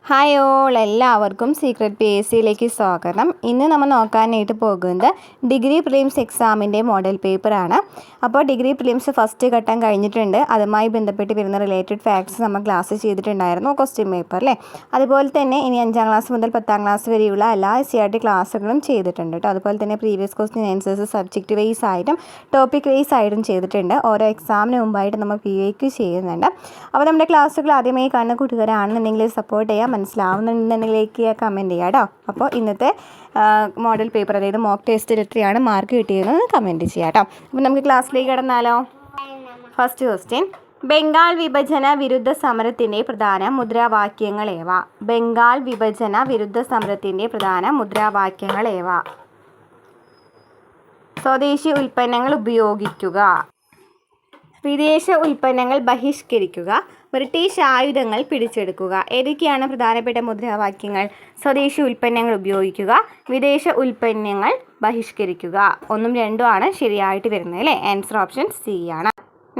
Hi all, എല്ലാവർക്കും secret PSCയിലേക്ക് സ്വാഗതം. ഇന്ന് നമ്മൾ നോക്കാനായിട്ട് പോകുന്നത് ഡിഗ്രി പ്രിലിംസ് എക്സാമിൻ്റെ മോഡൽ പേപ്പറാണ്. അപ്പോൾ ഡിഗ്രി പ്രിലിംസ് ഫസ്റ്റ് ഘട്ടം കഴിഞ്ഞിട്ടുണ്ട്. അതുമായി ബന്ധപ്പെട്ട് വരുന്ന റിലേറ്റഡ് ഫാക്ട്സ് നമ്മൾ ക്ലാസ് ചെയ്തിട്ടുണ്ടായിരുന്നു ക്വസ്റ്റ്യൻ പേപ്പർ അല്ലേ. അതുപോലെ തന്നെ ഇനി 5ാം ക്ലാസ് മുതൽ 10ാം ക്ലാസ് വരെയുള്ള എല്ലാ SCRT ക്ലാസ്സുകളും ചെയ്തിട്ടുണ്ട് കേട്ടോ. അതുപോലെ തന്നെ previous question answers subject vice ആയിട്ടും ടോപ്പിക് വൈസ് ആയിട്ടും ചെയ്തിട്ടുണ്ട്. ഓരോ എക്സാമിന് മുമ്പായിട്ട് നമ്മൾ PYQ ചെയ്യുന്നുണ്ട്. അപ്പോൾ നമ്മുടെ ക്ലാസ്സുകൾ ആദ്യമായി കാണുന്ന കൂട്ടുകാരാണെന്നുണ്ടെങ്കിൽ സപ്പോർട്ട് ചെയ്യാം, മനസ്സിലാവുന്നുണ്ടെന്നുണ്ടെങ്കിലേക്ക് കമൻറ്റ് ചെയ്യാം കേട്ടോ. അപ്പോൾ ഇന്നത്തെ മോഡൽ പേപ്പർ, അതായത് മോക്ക് ടെസ്റ്റിൽ എത്രയാണ് മാർക്ക് കിട്ടിയതെന്ന് കമൻറ്റ് ചെയ്യാം കേട്ടോ. അപ്പോൾ നമുക്ക് ക്ലാസ്സിലേക്ക് കടന്നാലോ. ഫസ്റ്റ് ക്വസ്റ്റ്യൻ, ബംഗാൾ വിഭജന വിരുദ്ധ സമരത്തിൻ്റെ പ്രധാന മുദ്രാവാക്യങ്ങളേവ? ബംഗാൾ വിഭജന വിരുദ്ധ സമരത്തിൻ്റെ പ്രധാന മുദ്രാവാക്യങ്ങളേവ? സ്വദേശി ഉൽപ്പന്നങ്ങൾ ഉപയോഗിക്കുക, വിദേശ ഉൽപ്പന്നങ്ങൾ ബഹിഷ്കരിക്കുക, ബ്രിട്ടീഷ് ആയുധങ്ങൾ പിടിച്ചെടുക്കുക. ഏതൊക്കെയാണ് പ്രധാനപ്പെട്ട മുദ്രാവാക്യങ്ങൾ? സ്വദേശി ഉൽപ്പന്നങ്ങൾ ഉപയോഗിക്കുക, വിദേശ ഉൽപ്പന്നങ്ങൾ ബഹിഷ്കരിക്കുക. 1ഉം 2ഉം ആണ് ശരിയായിട്ട് വരുന്നത് അല്ലേ. ആൻസർ ഓപ്ഷൻ C ആണ്.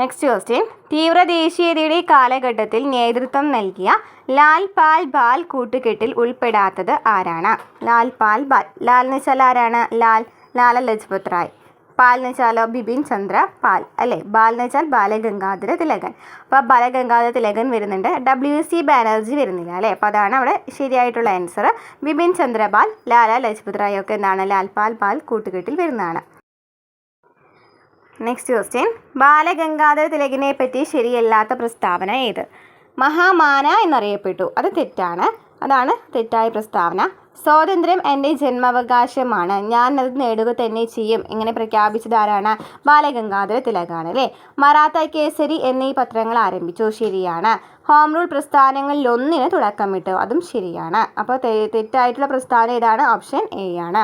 നെക്സ്റ്റ് ക്വസ്റ്റ്യൻ, തീവ്ര ദേശീയതയുടെ കാലഘട്ടത്തിൽ നേതൃത്വം നൽകിയ ലാൽ പാൽ ബാൽ കൂട്ടുകെട്ടിൽ ഉൾപ്പെടാത്തത് ആരാണ്? ലാൽ പാൽ ബാൽ. ലാൽ എന്ന് വെച്ചാൽ ആരാണ്? ലാല ലജ്പത് റായ്. പാൽ എന്ന് വെച്ചാലോ ബിപിൻ ചന്ദ്ര പാൽ അല്ലേ. ബാൽ എന്ന് വെച്ചാൽ ബാലഗംഗാധര തിലകൻ. അപ്പോൾ ബാലഗംഗാധര തിലകൻ വരുന്നുണ്ട്, WC ബാനർജി വരുന്നില്ല അല്ലേ. അപ്പോൾ അതാണ് അവിടെ ശരിയായിട്ടുള്ള ആൻസർ. ബിപിൻ ചന്ദ്ര പാൽ, ലാല ലജ്പത് റായ് ഒക്കെ എന്താണ്? ലാൽ പാൽ ബാൽ കൂട്ടുകെട്ടിൽ വരുന്നതാണ്. നെക്സ്റ്റ് ക്വസ്റ്റ്യൻ, ബാലഗംഗാധര തിലകനെ പറ്റി ശരിയല്ലാത്ത പ്രസ്താവന ഏത്? മഹാമാന എന്നറിയപ്പെട്ടു. അത് തെറ്റാണ്, അതാണ് തെറ്റായ പ്രസ്താവന. സ്വാതന്ത്ര്യം എൻ്റെ ജന്മാവകാശമാണ്, ഞാൻ അത് നേടുക തന്നെ ചെയ്യും, ഇങ്ങനെ പ്രഖ്യാപിച്ചത് ആരാണ്? ബാലഗംഗാധര തിലകാണ് അല്ലേ. മറാത്ത കേസരി എന്നീ പത്രങ്ങൾ ആരംഭിച്ചു. ശരിയാണ്. ഹോം റൂൾ പ്രസ്ഥാനങ്ങളിൽ ഒന്നിന് തുടക്കമിട്ടു. അതും ശരിയാണ്. അപ്പോൾ തെറ്റായിട്ടുള്ള പ്രസ്താവന ഏതാണ്? ഓപ്ഷൻ A ആണ്.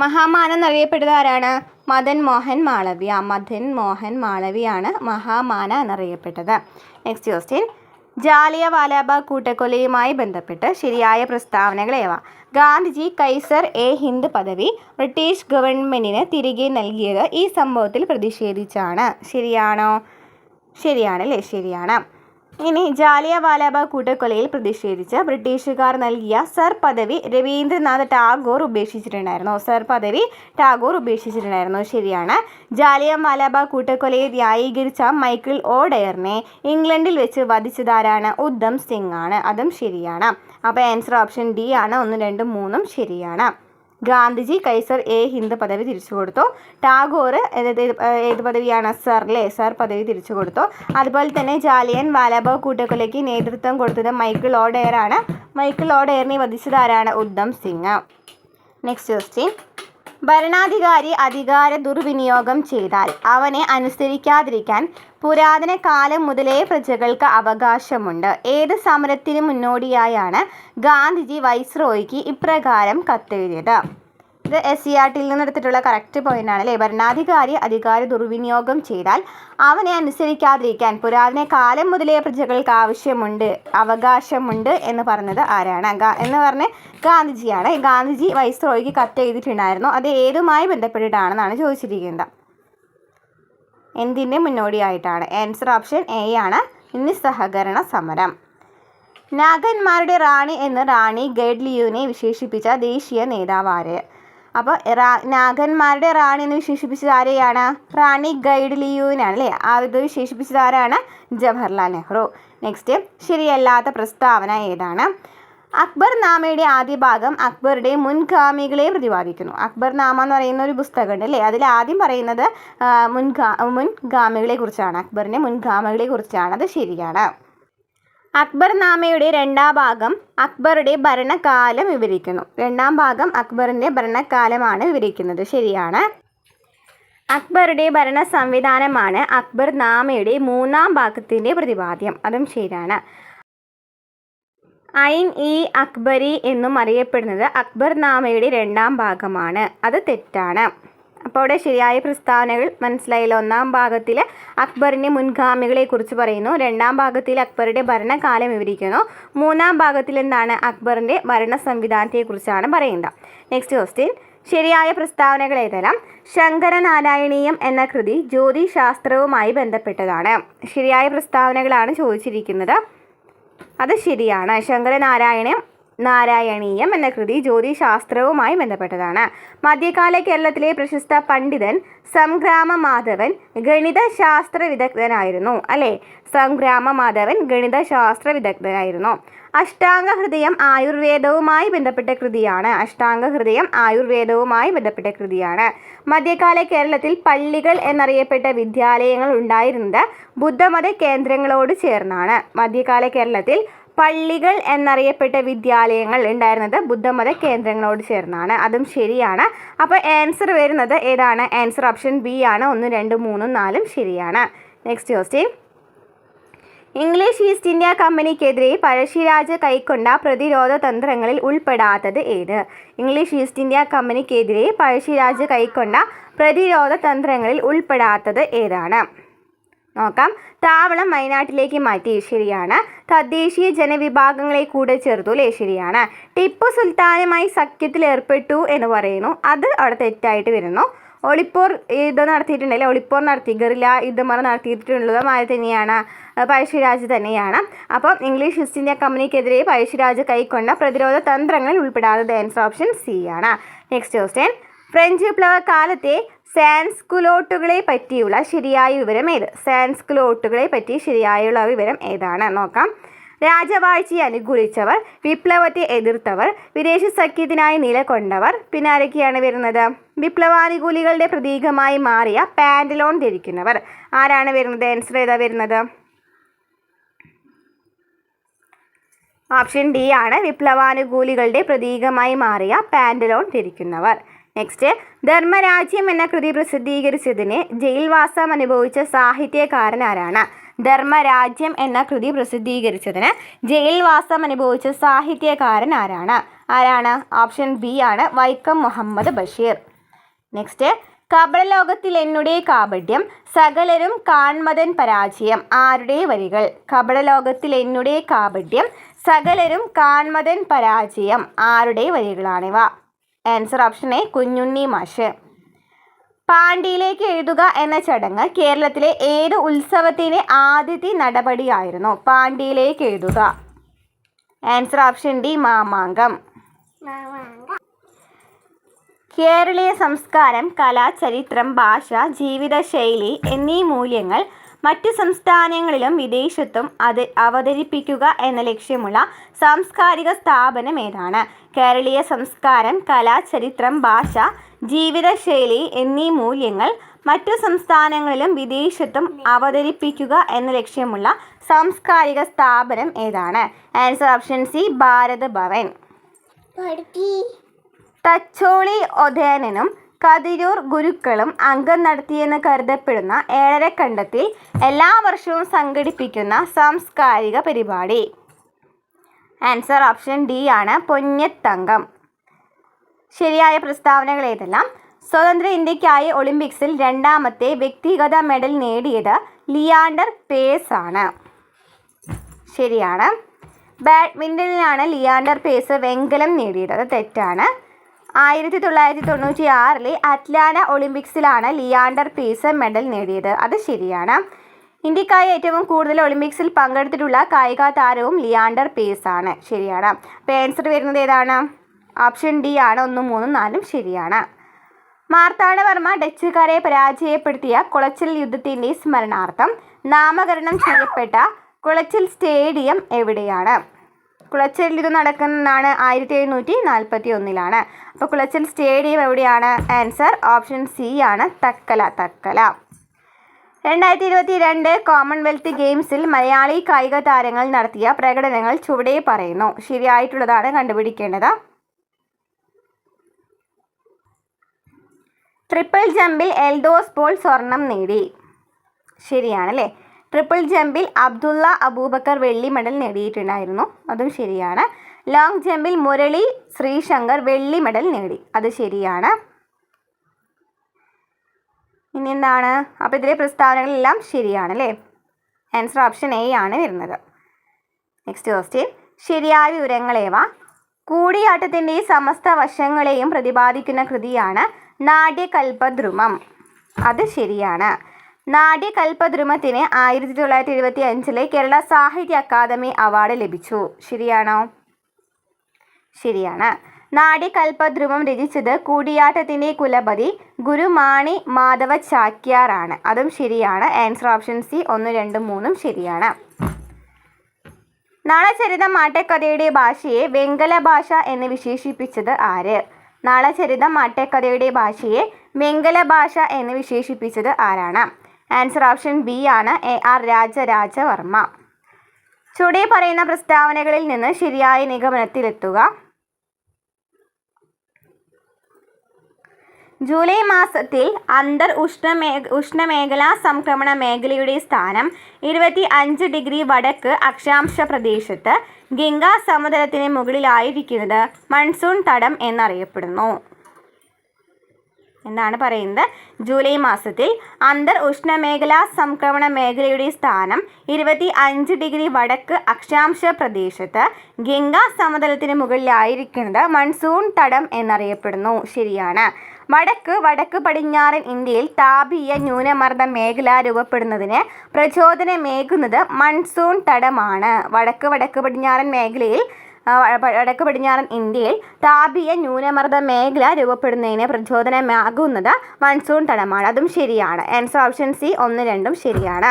മഹാമാന എന്നറിയപ്പെട്ടത് ആരാണ്? മദൻ മോഹൻ മാളവ്യ. മദൻ മോഹൻ മാളവ്യയാണ് മഹാമാന എന്നറിയപ്പെട്ടത്. നെക്സ്റ്റ് ക്വസ്റ്റ്യൻ, ജാലിയൻവാലാബാഗ് കൂട്ടക്കൊലയുമായി ബന്ധപ്പെട്ട് ശരിയായ പ്രസ്താവനകളേവ? ഗാന്ധിജി കൈസർ-എ-ഹിന്ദ് പദവി ബ്രിട്ടീഷ് ഗവൺമെൻറ്റിന് തിരികെ നൽകിയത് ഈ സംഭവത്തിൽ പ്രതിഷേധിച്ചാണ്. ശരിയാണോ? ശരിയാണല്ലേ, ശരിയാണ്. ഇനി ജാലിയൻവാലാബാഗ് കൂട്ടക്കൊലയിൽ പ്രതിഷേധിച്ച് ബ്രിട്ടീഷുകാർ നൽകിയ സർ പദവി രവീന്ദ്രനാഥ് ടാഗോർ ഉപേക്ഷിച്ചിട്ടുണ്ടായിരുന്നു. സർ പദവി ടാഗോർ ഉപേക്ഷിച്ചിട്ടുണ്ടായിരുന്നു. ശരിയാണ്. ജാലിയൻവാലാബാഗ് കൂട്ടക്കൊലയെ ന്യായീകരിച്ച മൈക്കിൾ ഒഡെയറിനെ ഇംഗ്ലണ്ടിൽ വെച്ച് വധിച്ചതാരാണ്? ഉദ്ധം സിംഗ് ആണ്. അതും ശരിയാണ്. അപ്പോൾ ആൻസർ ഓപ്ഷൻ D ആണ്. 1, 2, 3 ശരിയാണ്. ഗാന്ധിജി കൈസർ-എ-ഹിന്ദ് പദവി തിരിച്ചു കൊടുത്തു. ടാഗോർ ഏത് പദവിയാണ്? സർ അല്ലേ. സർ പദവി തിരിച്ചു കൊടുത്തു. അതുപോലെ തന്നെ ജാലിയൻവാലാബാഗ് കൂട്ടക്കൊലയ്ക്ക് നേതൃത്വം കൊടുത്തത് മൈക്കിൾ ഒഡെയർ ആണ്. മൈക്കിൾ ഒഡെയറിനെ വധിച്ചത് ആരാണ്? ഉദ്ധം സിംഗ്. നെക്സ്റ്റ് ക്വസ്റ്റ്യൻ, ഭരണാധികാരി അധികാര ദുർവിനിയോഗം ചെയ്താൽ അവനെ അനുസരിക്കാതിരിക്കാൻ പുരാതന കാലം മുതലേ പ്രജകൾക്ക് അവകാശമുണ്ട്. ഏത് സമരത്തിന് മുന്നോടിയായാണ് ഗാന്ധിജി വൈസ്രോയിക്ക് ഇപ്രകാരം കത്തെഴുതിയത്? ഇത് SCRTയിൽ നിന്നെടുത്തിട്ടുള്ള കറക്റ്റ് പോയിൻ്റാണ് അല്ലേ. ഭരണാധികാരി അധികാര ദുർവിനിയോഗം ചെയ്താൽ അവനെ അനുസരിക്കാതിരിക്കാൻ പുരാതന കാലം മുതലേ പ്രജകൾക്ക് അവകാശമുണ്ട് എന്ന് പറഞ്ഞത് ആരാണ്? എന്ന് പറഞ്ഞ് ഗാന്ധിജിയാണ്. ഗാന്ധിജി വൈസ്രോയിക്ക് കത്ത് എഴുതിയിട്ടുണ്ടായിരുന്നു. അത് ഏതുമായി ബന്ധപ്പെട്ടിട്ടാണെന്നാണ് ചോദിച്ചിരിക്കുന്നത്. എന്തിൻ്റെ മുന്നോടിയായിട്ടാണ്? ആൻസർ ഓപ്ഷൻ A ആണ്. നിസ്സഹകരണ സമരം. നാഗന്മാരുടെ റാണി എന്ന് റാണി ഗൈഡ്ലിയുവിനെ വിശേഷിപ്പിച്ച ദേശീയ നേതാവാര്? അപ്പോൾ നാഗന്മാരുടെ റാണി എന്ന് വിശേഷിപ്പിച്ചത് ആരെയാണ്? റാണി ഗൈഡ്ലിയുവിനാണ് അല്ലേ. അത് വിശേഷിപ്പിച്ചത് ആരാണ്? ജവഹർലാൽ നെഹ്റു. നെക്സ്റ്റ്, ശരിയല്ലാത്ത പ്രസ്താവന ഏതാണ്? അക്ബർ നാമയുടെ ആദ്യ ഭാഗം അക്ബറുടെ മുൻഗാമികളെ പ്രതിപാദിക്കുന്നു. അക്ബർ നാമ എന്ന് പറയുന്ന ഒരു പുസ്തകമുണ്ട് അല്ലേ. അതിൽ ആദ്യം പറയുന്നത് മുൻഗാമികളെ കുറിച്ചാണ്. അക്ബറിൻ്റെ മുൻഗാമികളെ കുറിച്ചാണ്. അത് ശരിയാണ്. അക്ബർ നാമയുടെ 2ാം ഭാഗം അക്ബറുടെ ഭരണകാലം വിവരിക്കുന്നു. 2ാം ഭാഗം അക്ബറിൻ്റെ ഭരണകാലമാണ് വിവരിക്കുന്നത്. ശരിയാണ്. അക്ബറുടെ ഭരണ സംവിധാനമാണ് അക്ബർ നാമയുടെ 3ാം ഭാഗത്തിൻ്റെ പ്രതിപാദ്യം. അതും ശരിയാണ്. ഐൻ-ഇ-അക്ബരി എന്നും അറിയപ്പെടുന്നത് അക്ബർ നാമയുടെ 2ാം ഭാഗമാണ്. അത് തെറ്റാണ്. അപ്പോൾ അവിടെ ശരിയായ പ്രസ്താവനകൾ മനസ്സിലായല്ലോ. 1ാം ഭാഗത്തിൽ അക്ബറിൻ്റെ മുൻഗാമികളെ കുറിച്ച് പറയുന്നു. 2ാം ഭാഗത്തിൽ അക്ബറുടെ ഭരണകാലം വിവരിക്കുന്നു. 3ാം ഭാഗത്തിൽ എന്താണ്? അക്ബറിൻ്റെ ഭരണ സംവിധാനത്തെക്കുറിച്ചാണ് പറയുന്നത്. നെക്സ്റ്റ് ക്വസ്റ്റ്യൻ, ശരിയായ പ്രസ്താവനകൾ ഏതെല്ലാം? ശങ്കരനാരായണീയം എന്ന കൃതി ജ്യോതിശാസ്ത്രവുമായി ബന്ധപ്പെട്ടതാണ്. ശരിയായ പ്രസ്താവനകളാണ് ചോദിച്ചിരിക്കുന്നത്. അത് ശരിയാണ്. നാരായണീയം എന്ന കൃതി ജ്യോതിശാസ്ത്രവുമായി ബന്ധപ്പെട്ടതാണ്. മധ്യകാല കേരളത്തിലെ പ്രശസ്ത പണ്ഡിതൻ സംഗ്രാമ മാധവൻ ഗണിതശാസ്ത്ര വിദഗ്ധനായിരുന്നു. അല്ലേ? സംഗ്രാമ മാധവൻ ഗണിതശാസ്ത്ര വിദഗ്ധനായിരുന്നു. അഷ്ടാംഗഹൃദയം ആയുർവേദവുമായി ബന്ധപ്പെട്ട കൃതിയാണ്. മധ്യകാല കേരളത്തിൽ പള്ളികൾ എന്നറിയപ്പെട്ട വിദ്യാലയങ്ങൾ ഉണ്ടായിരുന്നത് ബുദ്ധമത കേന്ദ്രങ്ങളോട് ചേർന്നാണ്. മധ്യകാല കേരളത്തിൽ പള്ളികൾ എന്നറിയപ്പെട്ട വിദ്യാലയങ്ങൾ ഉണ്ടായിരുന്നത് ബുദ്ധമത കേന്ദ്രങ്ങളോട് ചേർന്നാണ്. അതും ശരിയാണ്. അപ്പോൾ ആൻസർ വരുന്നത് ഏതാണ്? ആൻസർ ഓപ്ഷൻ ബി ആണ്. 1, 2, 3, 4 ശരിയാണ്. Next question. English East India കമ്പനിക്കെതിരെ പഴശ്ശിരാജ കൈക്കൊണ്ട പ്രതിരോധ തന്ത്രങ്ങളിൽ ഉൾപ്പെടാത്തത് ഏത്? ഇംഗ്ലീഷ് ഈസ്റ്റ് ഇന്ത്യ കമ്പനിക്കെതിരെ പഴശ്ശിരാജ കൈക്കൊണ്ട പ്രതിരോധ തന്ത്രങ്ങളിൽ ഉൾപ്പെടാത്തത് ഏതാണ്? നോക്കാം. താവളം വയനാട്ടിലേക്ക് മാറ്റി. ശരിയാണ്. തദ്ദേശീയ ജനവിഭാഗങ്ങളെ കൂടെ ചേർത്തു. അല്ലേ? ശരിയാണ്. ടിപ്പു സുൽത്താനുമായി സഖ്യത്തിൽ ഏർപ്പെട്ടു എന്ന് പറയുന്നു. അത് അവിടെ തെറ്റായിട്ട് വരുന്നു. ഒളിപ്പോർ യുദ്ധം നടത്തിയിട്ടുണ്ടല്ലേ? ഒളിപ്പോർ നടത്തി, ഗറില്ല യുദ്ധം നടത്തിയിട്ടുള്ളതും ആര് തന്നെയാണ്? പഴശ്ശിരാജ തന്നെയാണ്. അപ്പം ഇംഗ്ലീഷ് ഈസ്റ്റ് ഇന്ത്യ കമ്പനിക്കെതിരെ പഴശ്ശിരാജ കൈക്കൊണ്ട പ്രതിരോധ തന്ത്രങ്ങളിൽ ഉൾപ്പെടാത്തത് ആൻസർ ഓപ്ഷൻ സി ആണ്. Next question. ഫ്രഞ്ച് വിപ്ലവ കാലത്തെ സാൻസ്കുലോട്ടുകളെ പറ്റിയുള്ള ശരിയായ വിവരം ഏത്? സാൻസ്കുലോട്ടുകളെ പറ്റി ശരിയായുള്ള വിവരം ഏതാണ്? നോക്കാം. രാജവാഴ്ചയെ അനുകൂലിച്ചവർ, വിപ്ലവത്തെ എതിർത്തവർ, വിദേശ സഖ്യത്തിനായി നിലകൊണ്ടവർ. പിന്നെ ആരൊക്കെയാണ് വരുന്നത്? വിപ്ലവാനുകൂലികളുടെ പ്രതീകമായി മാറിയ പാൻറ്റലോൺ ധരിക്കുന്നവർ. ആരാണ് വരുന്നത്? ആൻസർ ഏതാ വരുന്നത്? ഓപ്ഷൻ ഡി ആണ്. വിപ്ലവാനുകൂലികളുടെ പ്രതീകമായി മാറിയ പാൻറ്റലോൺ ധരിക്കുന്നവർ. നെക്സ്റ്റ്. ധർമ്മരാജ്യം എന്ന കൃതി പ്രസിദ്ധീകരിച്ചതിന് ജയിൽവാസം അനുഭവിച്ച സാഹിത്യകാരൻ ആരാണ്? ധർമ്മരാജ്യം എന്ന കൃതി പ്രസിദ്ധീകരിച്ചതിന് ജയിൽവാസം അനുഭവിച്ച സാഹിത്യകാരൻ ആരാണ്? ഓപ്ഷൻ ബി ആണ്. വൈക്കം മുഹമ്മദ് ബഷീർ. നെക്സ്റ്റ്. കപടലോകത്തിൽ എന്നുടെ കാപട്യം സകലരും കാൺമതൻ പരാജയം. ആരുടെ വരികൾ? കപടലോകത്തിൽ എന്നുടെ കാപട്യം സകലരും കാൺമതൻ പരാജയം. ആരുടെ വരികളാണിവ? ആൻസർ ഓപ്ഷൻ എ, കുഞ്ഞുണ്ണി മാഷ്. പാണ്ടിയിലേക്ക് എഴുതുക എന്ന ചടങ്ങ് കേരളത്തിലെ ഏത് ഉത്സവത്തിൻ്റെ ആദ്യത്തെ നടപടിയായിരുന്നു? പാണ്ടിയിലേക്ക് എഴുതുക. Answer option D, Mamankam. കേരളീയ സംസ്കാരം, കല, ചരിത്രം, ഭാഷ, ജീവിതശൈലി എന്നീ മൂല്യങ്ങൾ മറ്റ് സംസ്ഥാനങ്ങളിലും വിദേശത്തും അവതരിപ്പിക്കുക എന്ന ലക്ഷ്യമുള്ള സാംസ്കാരിക സ്ഥാപനം ഏതാണ്? കേരളീയ സംസ്കാരം, കല, ചരിത്രം, ഭാഷ, ജീവിതശൈലി എന്നീ മൂല്യങ്ങൾ മറ്റു സംസ്ഥാനങ്ങളിലും വിദേശത്തും അവതരിപ്പിക്കുക എന്ന ലക്ഷ്യമുള്ള സാംസ്കാരിക സ്ഥാപനം ഏതാണ്? Answer option C, Bharat Bhavan. Thacholi ഒതേനനും കതിരൂർ ഗുരുക്കളും അംഗം നടത്തിയെന്ന് കരുതപ്പെടുന്ന ഏഴരക്കണ്ടത്തിൽ എല്ലാ വർഷവും സംഘടിപ്പിക്കുന്ന സാംസ്കാരിക പരിപാടി. ആൻസർ ഓപ്ഷൻ ഡി ആണ്, പൊന്നത്തങ്കം. ശരിയായ പ്രസ്താവനകൾ ഏതെല്ലാം? സ്വതന്ത്ര ഇന്ത്യക്കായി ഒളിമ്പിക്സിൽ രണ്ടാമത്തെ വ്യക്തിഗത മെഡൽ നേടിയത് ലിയാണ്ടർ പേസ് ആണ്. ശരിയാണ്. ബാഡ്മിൻ്റണിലാണ് ലിയാണ്ടർ പേസ് വെങ്കലം നേടിയത്. അത് തെറ്റാണ്. 1996 അറ്റ്ലാന്റ ഒളിമ്പിക്സിലാണ് ലിയാണ്ടർ പേസ് മെഡൽ നേടിയത്. അത് ശരിയാണ്. ഇന്ത്യക്കായി ഏറ്റവും കൂടുതൽ ഒളിമ്പിക്സിൽ പങ്കെടുത്തിട്ടുള്ള കായിക താരവും ലിയാണ്ടർ പേസ് ആണ്. ശരിയാണ്. അപ്പോൾ ആൻസർ വരുന്നത് ഏതാണ്? ഓപ്ഷൻ ഡി ആണ്. 1, 3, 4 ശരിയാണ്. മാർത്താണ്ഡവർമ്മ ഡച്ചുകാരെ പരാജയപ്പെടുത്തിയ കുളച്ചിൽ യുദ്ധത്തിൻ്റെ സ്മരണാർത്ഥം നാമകരണം ചെയ്യപ്പെട്ട കുളച്ചിൽ സ്റ്റേഡിയം എവിടെയാണ്? കുളച്ചിൽ യുദ്ധം നടക്കുന്നതാണ് 1741. അപ്പോൾ കുളച്ചിൽ സ്റ്റേഡിയം എവിടെയാണ്? ആൻസർ ഓപ്ഷൻ സി ആണ്, തക്കല. 2022 കോമൺവെൽത്ത് ഗെയിംസിൽ മലയാളി കായിക താരങ്ങൾ നടത്തിയ പ്രകടനങ്ങൾ ചുവടെ പറയുന്നു. ശരിയായിട്ടുള്ളതാണ് കണ്ടുപിടിക്കേണ്ടത്. ട്രിപ്പിൾ ജമ്പിൽ എൽദോസ് പോൾ സ്വർണം നേടി. ശരിയാണല്ലേ. ട്രിപ്പിൾ ജമ്പിൽ അബ്ദുള്ള അബൂബക്കർ വെള്ളി മെഡൽ നേടിയിട്ടുണ്ടായിരുന്നു. അതും ശരിയാണ്. ലോങ് ജമ്പിൽ മുരളി ശ്രീശങ്കർ വെള്ളി മെഡൽ നേടി. അത് ശരിയാണ്. ഇനി എന്താണ്? അപ്പോൾ ഇതിലെ പ്രസ്താവനകളെല്ലാം ശരിയാണല്ലേ. ആൻസർ ഓപ്ഷൻ എ ആണ് വരുന്നത്. Next question. ശരിയായ വിവരങ്ങളേവ? കൂടിയാട്ടത്തിൻ്റെ സമസ്ത വശങ്ങളെയും പ്രതിപാദിക്കുന്ന കൃതിയാണ് നാട്യകൽപദ്രുമം. അത് ശരിയാണ്. നാട്യകൽപദ്രുമത്തിന് 1975 കേരള സാഹിത്യ അക്കാദമി അവാർഡ് ലഭിച്ചു. ശരിയാണോ? ശരിയാണ്. നാട്യകൽപദ്രുമം രചിച്ചത് കൂടിയാട്ടത്തിൻ്റെ കുലപതി ഗുരുമാണി മാധവ ചാക്യാർ ആണ്. അതും ശരിയാണ്. ആൻസർ ഓപ്ഷൻ സി 1, 2, 3 ശരിയാണ്. നളചരിതം ആട്ടക്കഥയുടെ ഭാഷയെ വെങ്കല ഭാഷ എന്ന് വിശേഷിപ്പിച്ചത് ആര്? നളചരിതം ആട്ടക്കഥയുടെ ഭാഷയെ വെങ്കല ഭാഷ എന്ന് വിശേഷിപ്പിച്ചത് ആരാണ്? ആൻസർ ഓപ്ഷൻ ബി ആണ്, AR രാജരാജവർമ്മ. ചുവടെ പറയുന്ന പ്രസ്താവനകളിൽ നിന്ന് ശരിയായ നിഗമനത്തിലെത്തുക. ജൂലൈ മാസത്തിൽ ഉഷ്ണമേഖലാ സംക്രമണ മേഖലയുടെ സ്ഥാനം 25 ഡിഗ്രി വടക്ക് അക്ഷാംശ പ്രദേശത്ത് ഗംഗാ സമതലത്തിന് മുകളിലായിരിക്കുന്നത് മൺസൂൺ തടം എന്നറിയപ്പെടുന്നു. എന്താണ് പറയുന്നത്? ജൂലൈ മാസത്തിൽ ഉഷ്ണമേഖലാ സംക്രമണ മേഖലയുടെ സ്ഥാനം 25 ഡിഗ്രി വടക്ക് അക്ഷാംശ പ്രദേശത്ത് ഗംഗാ സമതലത്തിന് മുകളിലായിരിക്കുന്നത് മൺസൂൺ തടം എന്നറിയപ്പെടുന്നു. ശരിയാണ്. വടക്ക് പടിഞ്ഞാറൻ ഇന്ത്യയിൽ താപീയ ന്യൂനമർദ്ദ മേഖല രൂപപ്പെടുന്നതിന് പ്രചോദനമേകുന്നത് മൺസൂൺ തടമാണ്. വടക്ക് പടിഞ്ഞാറൻ മേഖലയിൽ വടക്ക് പടിഞ്ഞാറൻ ഇന്ത്യയിൽ താപീയ ന്യൂനമർദ്ദ മേഖല രൂപപ്പെടുന്നതിന് പ്രചോദനമാകുന്നത് മൺസൂൺ തടമാണ്. അതും ശരിയാണ്. ആൻസർ ഓപ്ഷൻ സി 1, 2 ശരിയാണ്.